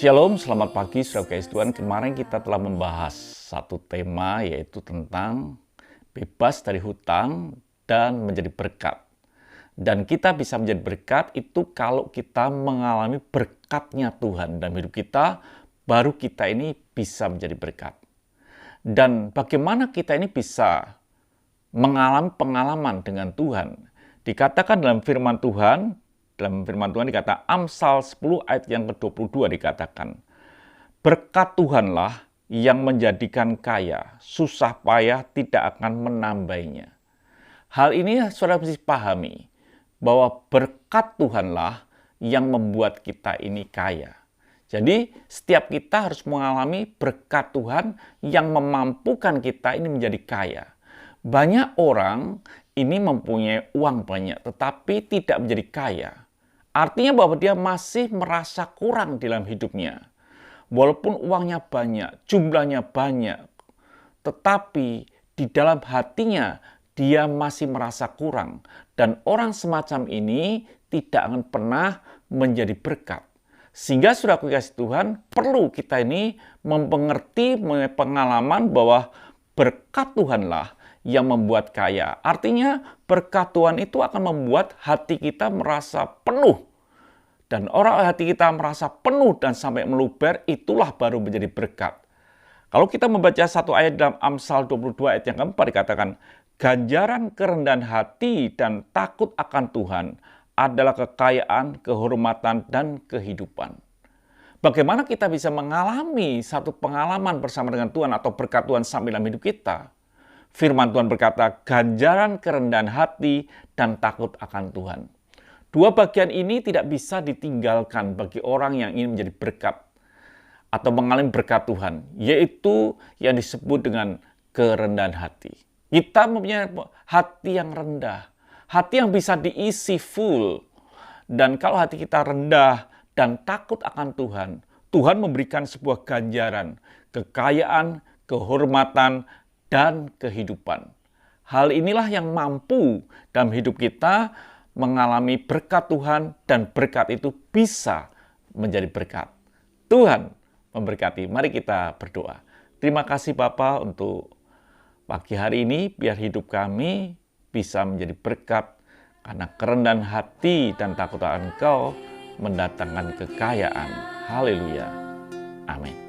Shalom, selamat pagi saudara kasih Tuhan. Kemarin kita telah membahas satu tema, yaitu tentang bebas dari hutang dan menjadi berkat. Dan kita bisa menjadi berkat itu kalau kita mengalami berkatnya Tuhan dalam hidup kita, baru kita ini bisa menjadi berkat. Dan bagaimana kita ini bisa mengalami pengalaman dengan Tuhan? Dikatakan dalam firman Tuhan dikata Amsal 10 ayat yang ke-22 dikatakan, berkat Tuhanlah yang menjadikan kaya, susah payah tidak akan menambahnya. Hal ini saudara mesti pahami, bahwa berkat Tuhanlah yang membuat kita ini kaya. Jadi setiap kita harus mengalami berkat Tuhan yang memampukan kita ini menjadi kaya. Banyak orang ini mempunyai uang banyak tetapi tidak menjadi kaya. Artinya bahwa dia masih merasa kurang dalam hidupnya. Walaupun uangnya banyak, jumlahnya banyak, tetapi di dalam hatinya dia masih merasa kurang. Dan orang semacam ini tidak akan pernah menjadi berkat. Sehingga saudara kasih Tuhan, perlu kita ini mengerti pengalaman bahwa berkat Tuhanlah yang membuat kaya. Artinya berkat Tuhan itu akan membuat hati kita merasa penuh. Dan orang hati kita merasa penuh dan sampai meluber, itulah baru menjadi berkat. Kalau kita membaca satu ayat dalam Amsal 22 ayat yang keempat dikatakan, ganjaran kerendahan hati dan takut akan Tuhan adalah kekayaan, kehormatan, dan kehidupan. Bagaimana kita bisa mengalami satu pengalaman bersama dengan Tuhan atau berkat Tuhan sampai dalam hidup kita? Firman Tuhan berkata, ganjaran kerendahan hati dan takut akan Tuhan. Dua bagian ini tidak bisa ditinggalkan bagi orang yang ingin menjadi berkat atau mengalami berkat Tuhan, yaitu yang disebut dengan kerendahan hati. Kita mempunyai hati yang rendah, hati yang bisa diisi full. Dan kalau hati kita rendah dan takut akan Tuhan, Tuhan memberikan sebuah ganjaran, kekayaan, kehormatan, dan kehidupan. Hal inilah yang mampu dalam hidup kita mengalami berkat Tuhan, dan berkat itu bisa menjadi berkat. Tuhan memberkati. Mari kita berdoa. Terima kasih Bapa untuk pagi hari ini, biar hidup kami bisa menjadi berkat, karena kerendahan hati dan takut akan Engkau mendatangkan kekayaan. Haleluya. Amin.